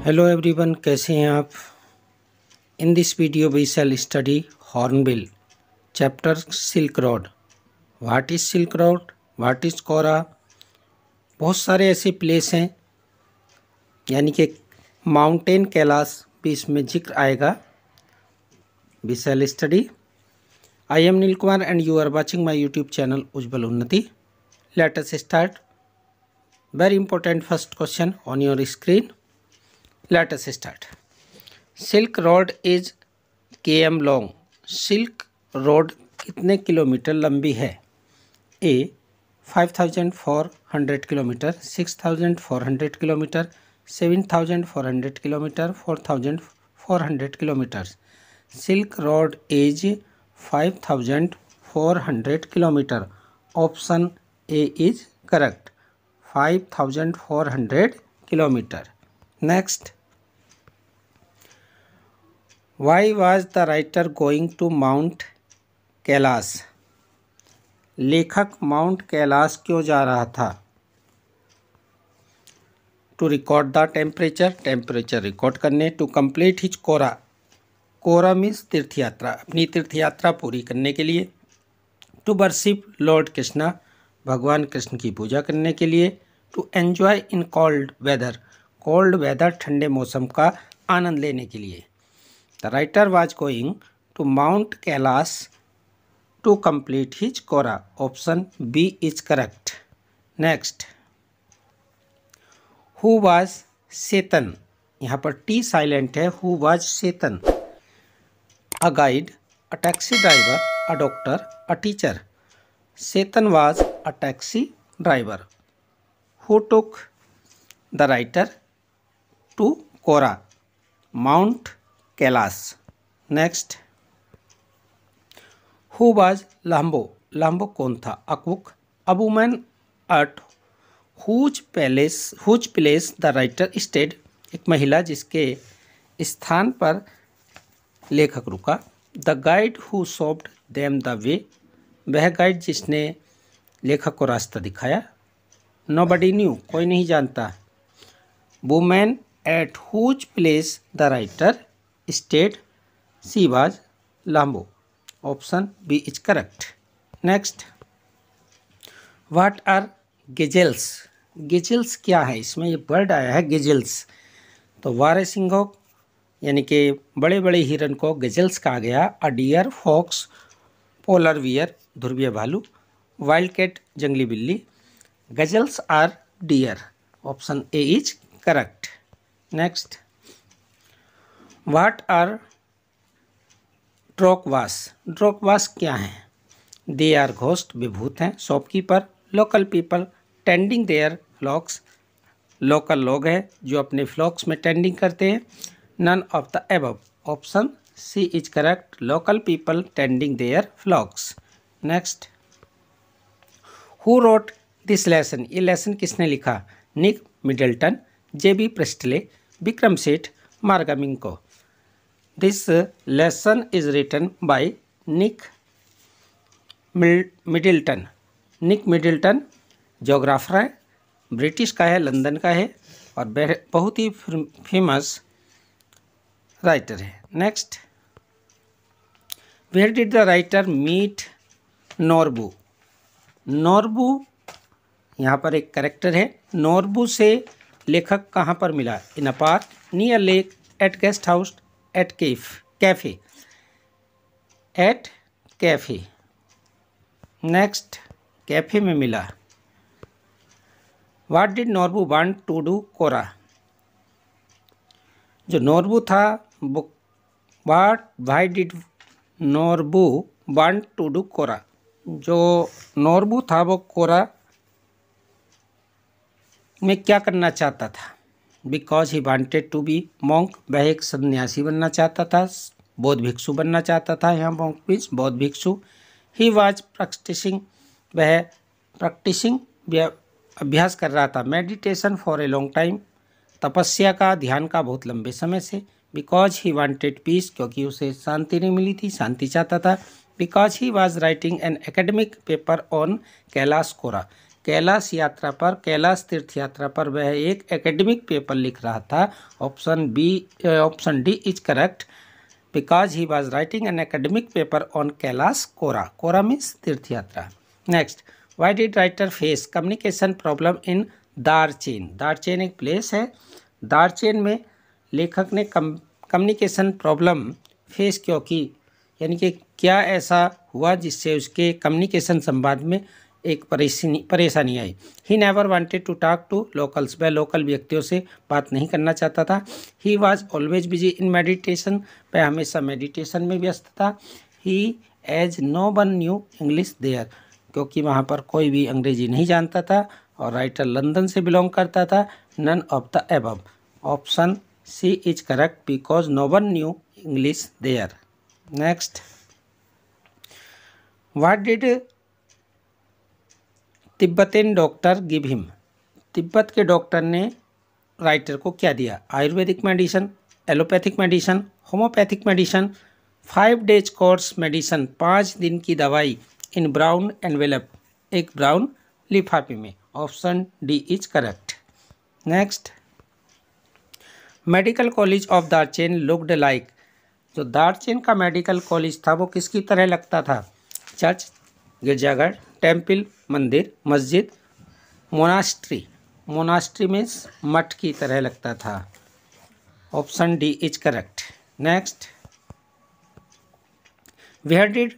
Hello everyone, कैसे हैं आप। In this video we shall study Hornbill chapter Silk Road. What is Silk Road, what is kora. बहुत सारे ऐसे प्लेस हैं, यानी कि माउंटेन कैलाश भी इसमें जिक्र आएगा। We shall study. I am Neel Kumar and you are watching my YouTube channel Ujjwal Unnati. Let us start. Very important first question on your screen. Let us start. Silk Road is km long. Silk Road कितने kilometre लंबी है? A 5400 kilometre, 6400 kilometre, 7400 kilometre, 4400 kilometre. Silk Road is 5400 kilometre. Option A is correct. 5400 kilometre. Next. Why was the writer going to Mount Kailash? लेखक Mount Kailash क्यों जा रहा था? To record the temperature, temperature record करने। To complete his kora, kora means तीर्थयात्रा, अपनी तीर्थयात्रा पूरी करने के लिए। टू वर्शिप लॉर्ड कृष्णा, भगवान कृष्ण की पूजा करने के लिए। To enjoy in cold weather, cold weather ठंडे मौसम का आनंद लेने के लिए। The writer was going to Mount Kailash to complete his kora. Option B is correct. Next. Who was Tsetan, यहाँ पर टी साइलेंट है। Who was Tsetan? A guide, a taxi driver, a doctor, a teacher. Tsetan was a taxi driver. Who took the writer to kora, Mount Kailash. Next. Who was लाम्बो, Lhamo कौन था? A cook, a woman at whose place the writer stayed, एक महिला जिसके स्थान पर लेखक रुका। The guide who showed them the way, वह गाइड जिसने लेखक को रास्ता दिखाया। नोबडी न्यू, कोई नहीं जानता। Woman at whose place the writer stayed, she was Lhamo. Option B is correct. Next. What are gazelles? Gazelles क्या है? इसमें ये वर्ड आया है गेजेल्स। तो वारसिंघों यानी कि बड़े बड़े हिरन को गेजेल्स कहा गया। A deer, fox, polar bear ध्रुवीय भालू, वाइल्ड कैट जंगली बिल्ली। Gazelles are deer. Option A is correct. Next. What are drokpas? Drokpas क्या है? दे आर घोस्ट, विभूत हैं। Shopkeeper, local people tending their flocks, local लोग हैं जो अपने फ्लॉक्स में टेंडिंग करते हैं। None of the above. Option C is correct, local people tending their flocks. Next. Who wrote this lesson? ये लेसन किसने लिखा? Nick Middleton, JB Priestley, Vikram Seth, मार्गामिंको। This lesson is written by Nick Middleton. Nick Middleton geographer है, British का है, London का है और बहुत ही फेमस राइटर है। Next. Where did the writer meet Norbu? Norbu यहाँ पर एक कैरेक्टर है। नोरबू से लेखक कहाँ पर मिला? In a park, near lake, at guest house, at cafe, at cafe. Next. Cafe में मिला। What did Norbu want to do kora? जो नोरबू था वो why did Norbu want to do kora? जो नोरबू था वो कोरा में क्या करना चाहता था? Because he wanted to be monk, वह एक सन्यासी बनना चाहता था, बौद्ध भिक्षु बनना चाहता था। यहाँ मॉन्क मीन्स बौद्ध भिक्षु। ही वाज प्रैक्टिसिंग, वह प्रैक्टिसिंग अभ्यास कर रहा था। Meditation for a long time, तपस्या का, ध्यान का बहुत लंबे समय से। बिकॉज ही वांटेड पीस, क्योंकि उसे शांति नहीं मिली थी, शांति चाहता था। Because he was writing an academic paper on Kailash kora, Kailash यात्रा पर, कैलाश तीर्थ यात्रा पर वह एक एकेडमिक पेपर लिख रहा था। Option D is correct, because he was writing an academic paper on Kailash kora. Kora means तीर्थ यात्रा। Next, why did writer face communication problem in Darchen. Darchen एक प्लेस है। दारचेन में लेखक ने कम्युनिकेशन प्रॉब्लम फेस क्यों की, यानी कि क्या ऐसा हुआ जिससे उसके कम्युनिकेशन संवाद में एक परेशानी आई। He never wanted to talk to locals, वह लोकल व्यक्तियों से बात नहीं करना चाहता था। He was always busy in meditation, वह हमेशा मेडिटेशन में व्यस्त था। He as no one knew English there, क्योंकि वहाँ पर कोई भी अंग्रेजी नहीं जानता था। और राइटर लंदन से बिलोंग करता था। None of the above, option C is correct, because no one knew English there. Next, what did Tibetan doctor give him. Tibet के डॉक्टर ने राइटर को क्या दिया। Ayurvedic medicine, allopathic medicine, homeopathic medicine, 5 days course medicine, 5 दिन की दवाई, in brown envelope, एक brown लिफाफे में। Option D is correct. Next, medical college of Darchen looked like. जो दारचेन का मेडिकल कॉलेज था वो किसकी तरह लगता था। चर्च, गिरजाघर, टेम्पल मंदिर, मस्जिद, मोनास्ट्री। मोनास्ट्री मीन्स मठ की तरह लगता था। Option D is correct. Next, where did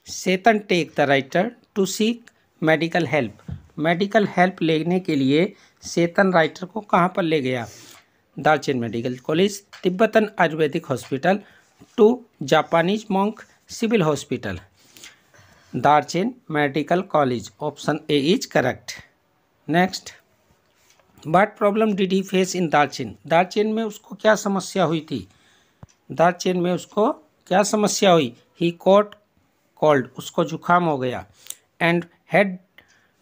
Tsetan take the writer to seek medical help. Medical help लेने के लिए सेतन राइटर को कहाँ पर ले गया। Darchen medical college, Tibetan ayurvedic hospital, to Japanese monk, civil hospital. Darchen medical college, option A is correct. Next, what problem did he face in Darchen. Darchen में उसको क्या समस्या हुई थी। दारचेन में उसको क्या समस्या हुई। ही कॉट कोल्ड, उसको जुकाम हो गया। And had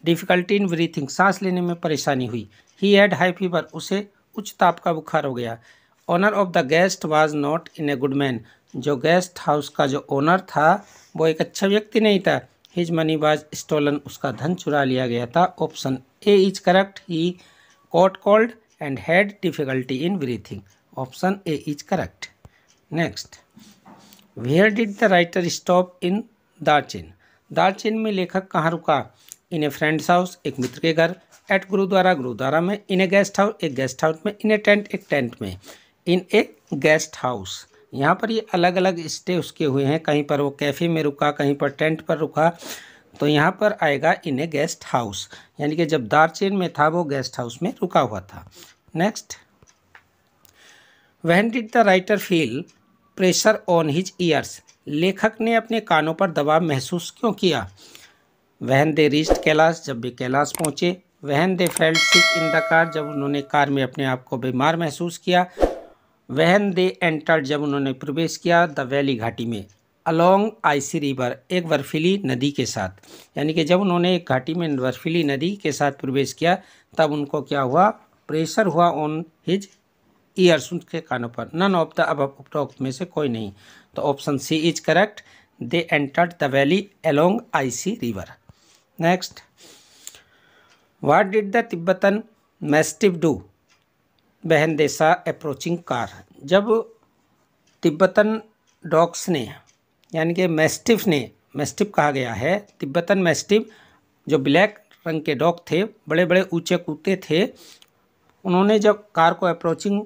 difficulty in breathing, सांस लेने में परेशानी हुई। ही हैड हाई फीवर, उसे उच्च ताप का बुखार हो गया। Owner of the guest was not in a good man, जो गेस्ट हाउस का जो ओनर था वो एक अच्छा व्यक्ति नहीं था। हिज मनी वाज स्टोलन, उसका धन चुरा लिया गया था। Option A is correct, he caught cold and had difficulty in breathing. Option A is correct. Next, where did the writer stop in Darchen. Darchen में लेखक कहाँ रुका। इन ए फ्रेंड्स हाउस, एक मित्र के घर। एट गुरुद्वारा, गुरुद्वारा में। इन ए गेस्ट हाउस, एक गेस्ट हाउस में। इन ए टेंट, एक टेंट में। इन ए गेस्ट हाउस, यहाँ पर ये अलग अलग स्टे उसके हुए हैं। कहीं पर वो कैफ़े में रुका, कहीं पर टेंट पर रुका, तो यहाँ पर आएगा इन ए गेस्ट हाउस, यानी कि जब दारचेन में था वो गेस्ट हाउस में रुका हुआ था। Next, when did the writer feel pressure on his years. लेखक ने अपने कानों पर दबाव महसूस क्यों किया। व्हेन दे रीच्ड कैलाश, जब वे कैलाश पहुँचे। When they felt sick in the car, जब उन्होंने कार में अपने आप को बीमार महसूस किया। व्हेन दे एंटर्ड, जब उन्होंने प्रवेश किया द वैली, घाटी में। अलोंग आइसी रिवर, एक बर्फीली नदी के साथ, यानी कि जब उन्होंने एक घाटी में बर्फीली नदी के साथ प्रवेश किया तब उनको क्या हुआ, प्रेशर हुआ ऑन हिज ईयर्स, उनके कानों पर। नन ऑफ द अबव, उपरोक्त में से कोई नहीं, तो option C is correct, they entered the valley along icy river. Next, what did the Tibetan mastiff do when they saw approaching car. जब तिब्बतन डॉग्स ने, यानी कि मैस्टिफ ने, मैस्टिफ कहा गया है, तिब्बतन मैस्टिफ जो ब्लैक रंग के डॉग थे, बड़े बड़े ऊंचे कुत्ते थे, उन्होंने जब कार को अप्रोचिंग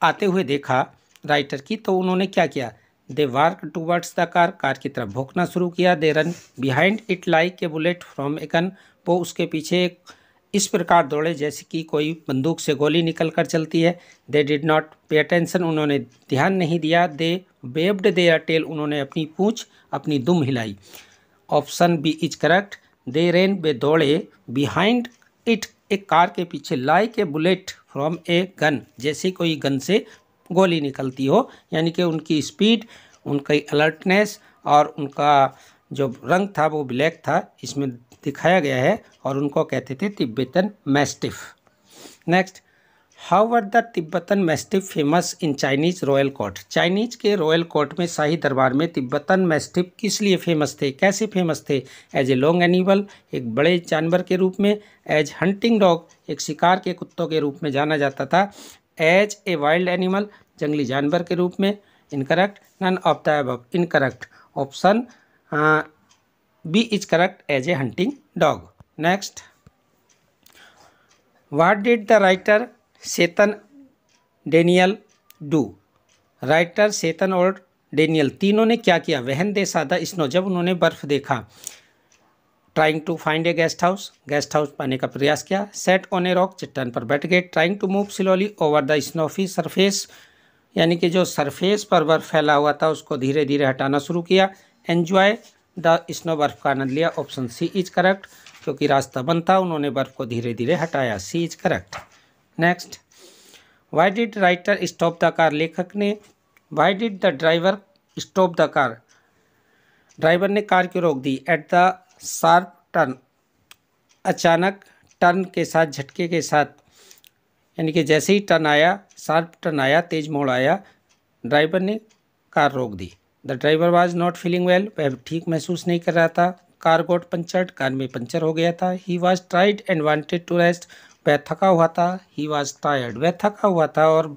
आते हुए देखा राइटर की, तो उन्होंने क्या किया। दे वार्क टूवर्ड्स द कार, कार की तरफ भौंकना शुरू किया। They run behind it like a bullet from a gun, वो उसके पीछे इस प्रकार दौड़े जैसे कि कोई बंदूक से गोली निकल कर चलती है। They did not pay attention, उन्होंने ध्यान नहीं दिया। दे वेव्ड देयर टेल, उन्होंने अपनी पूंछ, अपनी दुम हिलाई। Option B is correct, they ran, वे दौड़े। बिहाइंड इट, एक कार के पीछे। Like a bullet from a gun, जैसे कोई गन से गोली निकलती हो, यानी कि उनकी स्पीड, उनकी अलर्टनेस और उनका जो रंग था वो ब्लैक था, इसमें दिखाया गया है, और उनको कहते थे Tibetan mastiff. Next, how were the Tibetan mastiff famous in Chinese royal court? Chinese के रॉयल कोर्ट में, शाही दरबार में तिब्बतन मैस्टिफ किस लिए फेमस थे, कैसे फेमस थे? एज ए लॉन्ग एनिमल, एक बड़े जानवर के रूप में। एज हंटिंग डॉग, एक शिकार के कुत्तों के रूप में जाना जाता था। एज ए वाइल्ड एनिमल, जंगली जानवर के रूप में। Incorrect, none of the above, incorrect. Option B is correct, as a hunting dog. Next, what did the writer Tsetan Daniel do? Writer Tsetan और डेनियल तीनों ने क्या किया? वहन दे सादा स्नो, जब उन्होंने बर्फ देखा। Trying to find a guest house, guest house पाने का प्रयास किया। सेट ऑन ए रॉक, चट्टान पर बैठ गए। Trying to move slowly over the snowy surface, यानी कि जो सरफेस पर बर्फ फैला हुआ था उसको धीरे धीरे हटाना शुरू किया। एन्जॉय द स्नो, बर्फ का आनंद लिया। ऑप्शन सी इज करेक्ट, क्योंकि रास्ता बंद था, उन्होंने बर्फ को धीरे धीरे हटाया। C is correct. Next, why did writer stop the car? लेखक ने why did the driver stop the car? Driver ने कार क्यों रोक दी? एट द शार्प टर्न, अचानक टर्न के साथ, झटके के साथ, यानी कि जैसे ही टर्न आया, शार्प टर्न आया, तेज मोड़ आया, ड्राइवर ने कार रोक दी। The driver was not feeling well, वह ठीक महसूस नहीं कर रहा था। कार गोट पंचर्ड, कार में पंचर हो गया था। He was tired and wanted to rest, वह थका हुआ था। ही वॉज टायर्ड, वह थका हुआ था और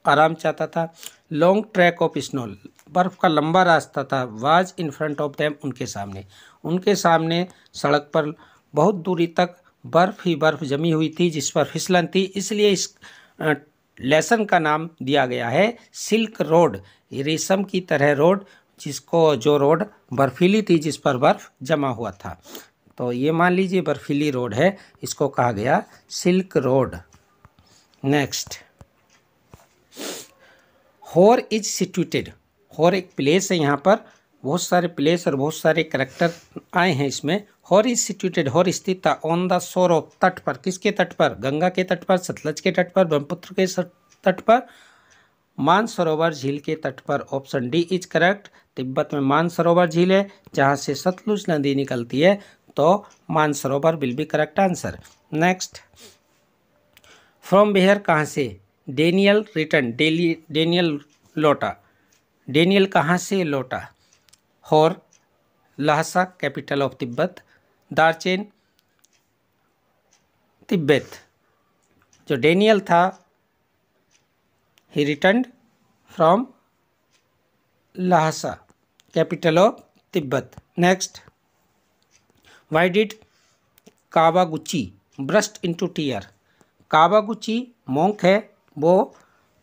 आराम चाहता था। लॉन्ग ट्रैक ऑफ स्नो, बर्फ का लंबा रास्ता था। Was in front of them, उनके सामने, उनके सामने सड़क पर बहुत दूरी तक बर्फ ही बर्फ जमी हुई थी जिस पर फिसलन थी। इसलिए इस लेसन का नाम दिया गया है सिल्क रोड, रेशम की तरह रोड, जिसको, जो रोड बर्फीली थी, जिस पर बर्फ जमा हुआ था। तो ये मान लीजिए बर्फीली रोड है, इसको कहा गया सिल्क रोड। नेक्स्ट, होर इज सिचुएटेड, होर एक प्लेस है, यहाँ पर बहुत सारे प्लेस और बहुत सारे करेक्टर आए हैं इसमें। होर इज सिचुएटेड, होर स्थित था। ऑन द शोर ऑफ, तट पर, किसके तट पर? गंगा के तट पर, सतलज के तट पर, ब्रह्मपुत्र के तट पर, मानसरोवर झील के तट पर। Option D is correct. Tibet में मानसरोवर झील है जहाँ से सतलुज नदी निकलती है, तो Mansarovar will be correct answer. Next, from where, कहाँ से? डेनियल रिटर्न, डेनियल लौटा। डेनियल कहाँ से लौटा? होर, Lhasa capital of Tibet, Darchen, Tibet. जो डेनियल था, he returned from Lhasa capital of Tibet. Next, why did Kawaguchi burst into tear? Kawaguchi monk है, वो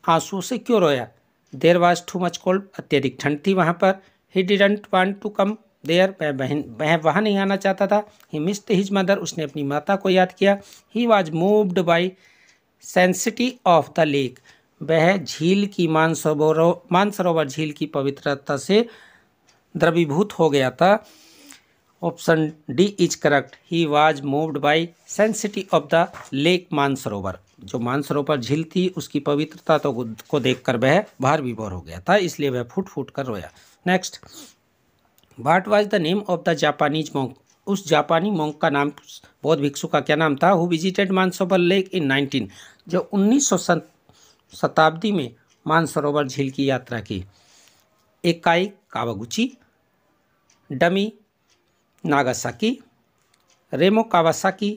आंसू से क्यों रोया? There was too much cold, अत्यधिक ठंड थी वहाँ पर। He didn't want to come there, वह वहाँ नहीं आना चाहता था। ही मिस्ड हिज मदर, उसने अपनी माता को याद किया। He was moved by sanctity of the lake, वह झील की, मानसरोवर झील की पवित्रता से द्रवीभूत हो गया था। Option D is correct. He was moved by sanctity of the lake Mansarovar, जो मानसरोवर झील थी उसकी पवित्रता को देखकर वह भार विभोर हो गया था, इसलिए वह फूट फूट कर रोया। Next, what was the name of the Japanese monk? उस जापानी मॉन्क का नाम, बौद्ध भिक्षु का क्या नाम था? Who visited Mansarovar lake in 19, जो 19 शताब्दी में मानसरोवर झील की यात्रा की। Ekai Kawaguchi, Dami Nagasaki, Remo Kawasaki,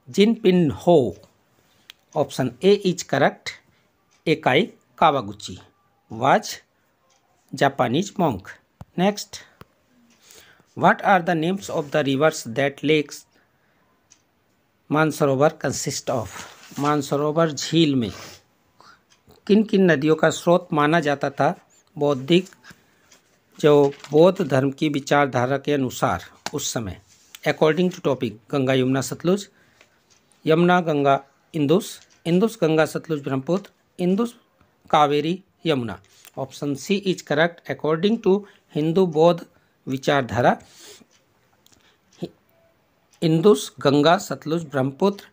Jinpin हो। Option A is correct. Ekai Kawaguchi was Japanese monk. Next, what are the names of the rivers that lakes Mansarovar consist of? Mansarovar झील में किन किन नदियों का स्रोत माना जाता था? बौद्धिक, जो बौद्ध धर्म की विचारधारा के अनुसार उस समय, according to topic, Ganga Yamuna Satluj, Yamuna Ganga Indus, Indus Ganga Satluj Brahmaputra, Indus Kaveri Yamuna. Option C is correct. According to Hindu बौद्ध विचारधारा, Indus Ganga Satluj Brahmaputra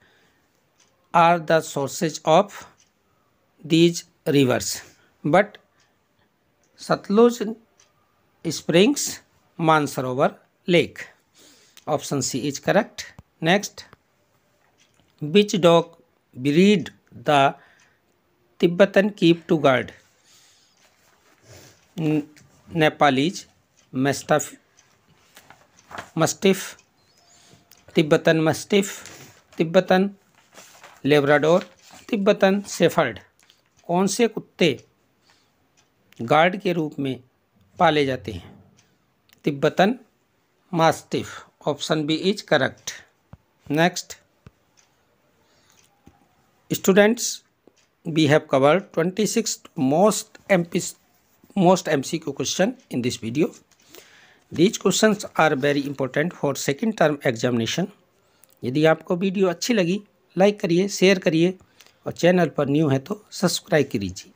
are the sources of these rivers, but Satluj springs Mansarovar lake. Option C is correct. Next, which dog breed the Tibetan keep to guard, Nepalese mastiff, Tibetan mastiff, Tibetan labrador, Tibetan shepherd. कौन से कुत्ते guard के रूप में पाले जाते हैं? Tibetan mastiff. Option B is correct. Next students, we have covered 26 most MCQ question in this video. These questions are very important for second term examination. यदि आपको वीडियो अच्छी लगी लाइक करिए, शेयर करिए और चैनल पर न्यू है तो सब्सक्राइब कीजिए।